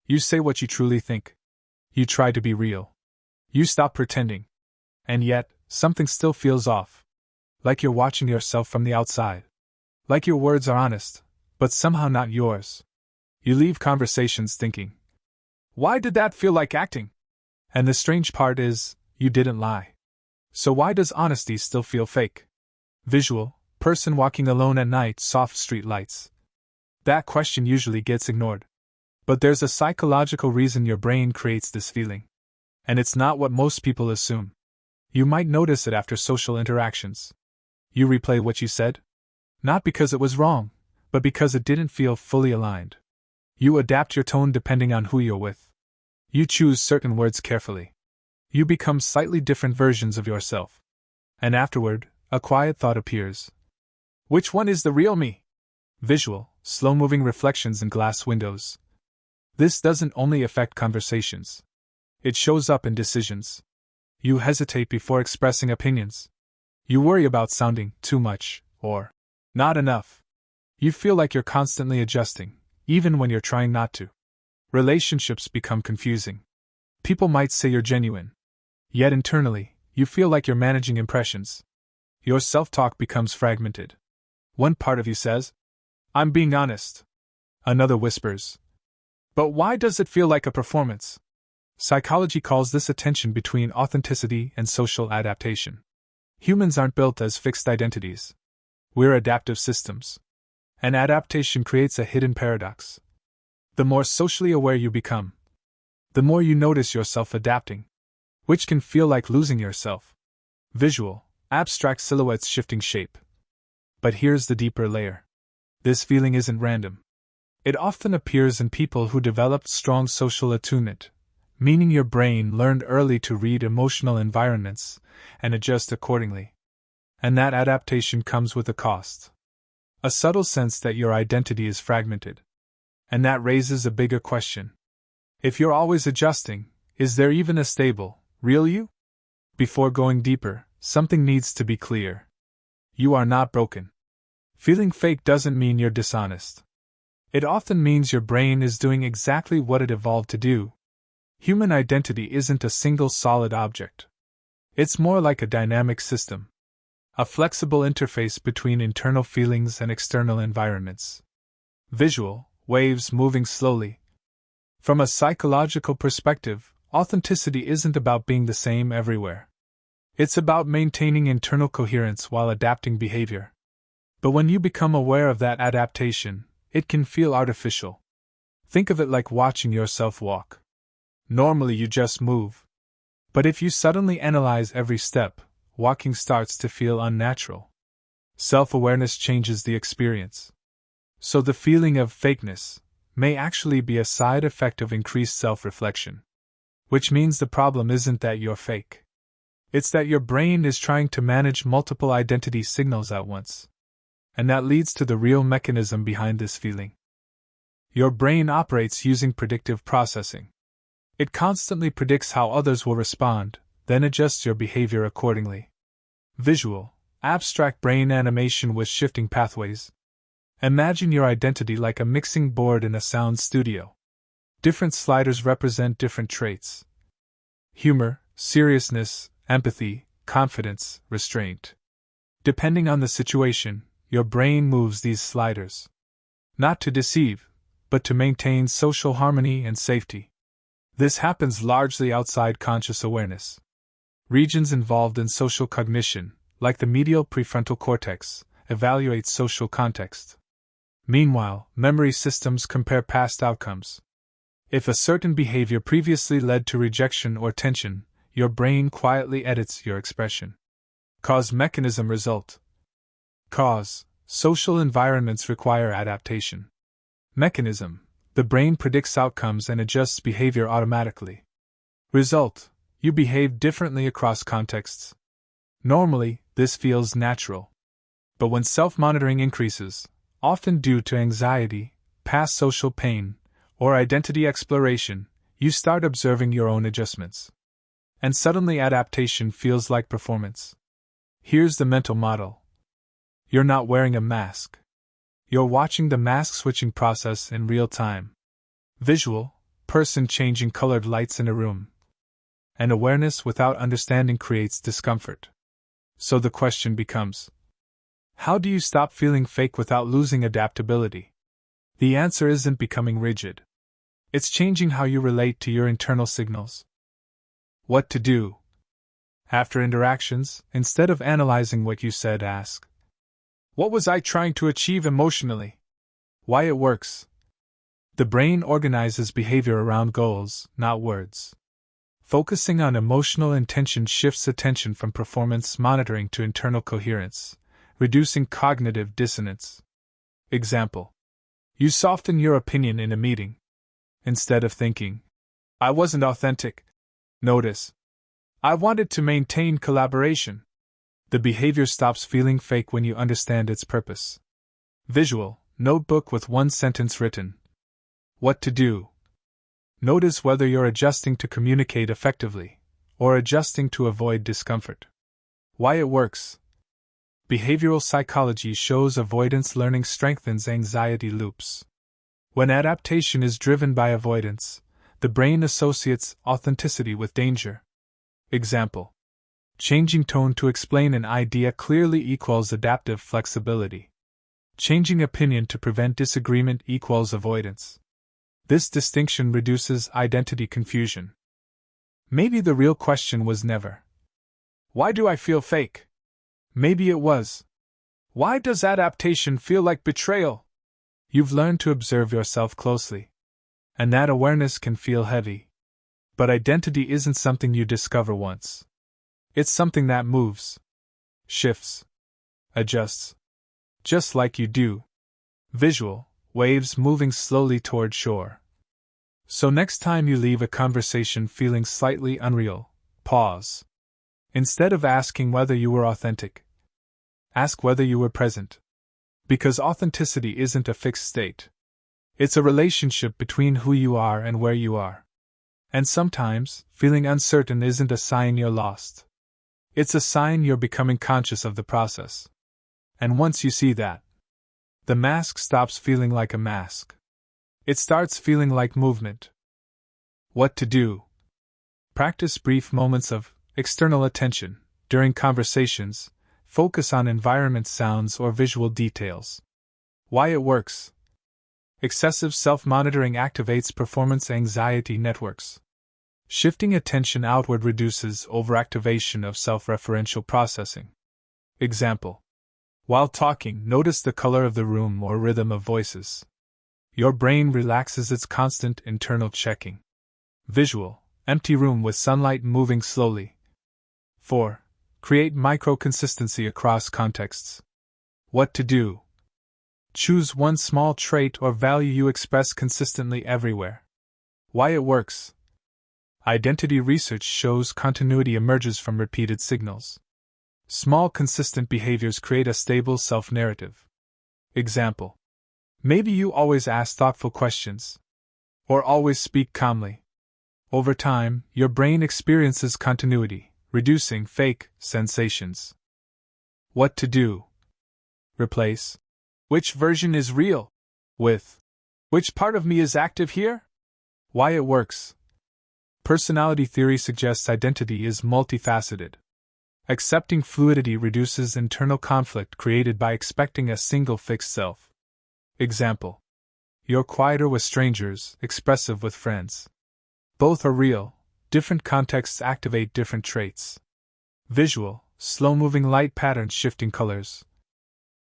You say what you truly think. You try to be real. You stop pretending. And yet, something still feels off. Like you're watching yourself from the outside. Like your words are honest, but somehow not yours. You leave conversations thinking, why did that feel like acting? And the strange part is, you didn't lie. So why does honesty still feel fake? Visual, person walking alone at night, soft street lights. That question usually gets ignored. But there's a psychological reason your brain creates this feeling. And it's not what most people assume. You might notice it after social interactions. You replay what you said? Not because it was wrong, but because it didn't feel fully aligned. You adapt your tone depending on who you're with. You choose certain words carefully. You become slightly different versions of yourself. And afterward, a quiet thought appears. Which one is the real me? Visual, slow-moving reflections in glass windows. This doesn't only affect conversations. It shows up in decisions. You hesitate before expressing opinions. You worry about sounding too much, or not enough. You feel like you're constantly adjusting, even when you're trying not to. Relationships become confusing. People might say you're genuine. Yet internally, you feel like you're managing impressions. Your self-talk becomes fragmented. One part of you says, I'm being honest. Another whispers, but why does it feel like a performance? Psychology calls this a tension between authenticity and social adaptation. Humans aren't built as fixed identities. We're adaptive systems. And adaptation creates a hidden paradox. The more socially aware you become, the more you notice yourself adapting, which can feel like losing yourself. Visual, abstract silhouettes shifting shape. But here's the deeper layer. This feeling isn't random. It often appears in people who developed strong social attunement, meaning your brain learned early to read emotional environments and adjust accordingly. And that adaptation comes with a cost. A subtle sense that your identity is fragmented. And that raises a bigger question. If you're always adjusting, is there even a stable, real you? Before going deeper, something needs to be clear. You are not broken. Feeling fake doesn't mean you're dishonest. It often means your brain is doing exactly what it evolved to do. Human identity isn't a single solid object. It's more like a dynamic system. A flexible interface between internal feelings and external environments. Visual, waves moving slowly. From a psychological perspective, authenticity isn't about being the same everywhere. It's about maintaining internal coherence while adapting behavior. But when you become aware of that adaptation, it can feel artificial. Think of it like watching yourself walk. Normally you just move. But if you suddenly analyze every step, walking starts to feel unnatural. Self-awareness changes the experience. So the feeling of fakeness may actually be a side effect of increased self-reflection. Which means the problem isn't that you're fake. It's that your brain is trying to manage multiple identity signals at once. And that leads to the real mechanism behind this feeling. Your brain operates using predictive processing. It constantly predicts how others will respond, then adjusts your behavior accordingly. Visual, abstract brain animation with shifting pathways. Imagine your identity like a mixing board in a sound studio. Different sliders represent different traits. Humor, seriousness, empathy, confidence, restraint. Depending on the situation, your brain moves these sliders. Not to deceive, but to maintain social harmony and safety. This happens largely outside conscious awareness. Regions involved in social cognition, like the medial prefrontal cortex, evaluate social context. Meanwhile, memory systems compare past outcomes. If a certain behavior previously led to rejection or tension, your brain quietly edits your expression. Cause mechanism result. Cause: social environments require adaptation. Mechanism: the brain predicts outcomes and adjusts behavior automatically. Result: you behave differently across contexts. Normally, this feels natural. But when self-monitoring increases, often due to anxiety, past social pain, or identity exploration, you start observing your own adjustments. And suddenly adaptation feels like performance. Here's the mental model. You're not wearing a mask. You're watching the mask switching process in real time. Visual, person changing colored lights in a room. And awareness without understanding creates discomfort. So the question becomes, how do you stop feeling fake without losing adaptability? The answer isn't becoming rigid. It's changing how you relate to your internal signals. What to do? After interactions, instead of analyzing what you said, ask, what was I trying to achieve emotionally? Why it works? The brain organizes behavior around goals, not words. Focusing on emotional intention shifts attention from performance monitoring to internal coherence, reducing cognitive dissonance. Example: you soften your opinion in a meeting. Instead of thinking, I wasn't authentic, notice, I wanted to maintain collaboration. The behavior stops feeling fake when you understand its purpose. Visual: notebook with one sentence written. What to do? Notice whether you're adjusting to communicate effectively, or adjusting to avoid discomfort. Why it works? Behavioral psychology shows avoidance learning strengthens anxiety loops. When adaptation is driven by avoidance, the brain associates authenticity with danger. Example: changing tone to explain an idea clearly equals adaptive flexibility. Changing opinion to prevent disagreement equals avoidance. This distinction reduces identity confusion. Maybe the real question was never, why do I feel fake? Maybe it was, why does adaptation feel like betrayal? You've learned to observe yourself closely. And that awareness can feel heavy. But identity isn't something you discover once. It's something that moves, shifts, adjusts. Just like you do. Visual: waves moving slowly toward shore. So next time you leave a conversation feeling slightly unreal, pause. Instead of asking whether you were authentic, ask whether you were present. Because authenticity isn't a fixed state. It's a relationship between who you are and where you are. And sometimes, feeling uncertain isn't a sign you're lost. It's a sign you're becoming conscious of the process. And once you see that, the mask stops feeling like a mask. It starts feeling like movement. What to do? Practice brief moments of external attention. During conversations, focus on environment sounds or visual details. Why it works? Excessive self-monitoring activates performance anxiety networks. Shifting attention outward reduces overactivation of self-referential processing. Example: while talking, notice the color of the room or rhythm of voices. Your brain relaxes its constant internal checking. Visual: empty room with sunlight moving slowly. 4. Create micro-consistency across contexts. What to do? Choose one small trait or value you express consistently everywhere. Why it works? Identity research shows continuity emerges from repeated signals. Small consistent behaviors create a stable self-narrative. Example: maybe you always ask thoughtful questions. Or always speak calmly. Over time, your brain experiences continuity, reducing fake sensations. What to do? Replace which version is real with which part of me is active here? Why it works? Personality theory suggests identity is multifaceted. Accepting fluidity reduces internal conflict created by expecting a single fixed self. Example: you're quieter with strangers, expressive with friends. Both are real, different contexts activate different traits. Visual: slow-moving light patterns shifting colors.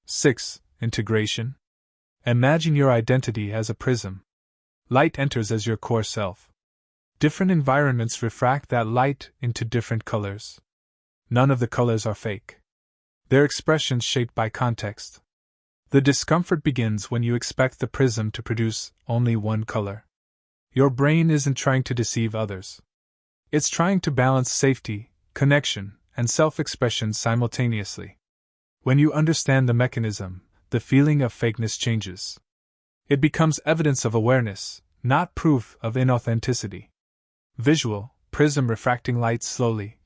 6. Integration. Imagine your identity as a prism. Light enters as your core self. Different environments refract that light into different colors. None of the colors are fake. Their expressions shaped by context. The discomfort begins when you expect the prism to produce only one color. Your brain isn't trying to deceive others. It's trying to balance safety, connection, and self-expression simultaneously. When you understand the mechanism, the feeling of fakeness changes. It becomes evidence of awareness, not proof of inauthenticity. Visual: prism refracting light slowly.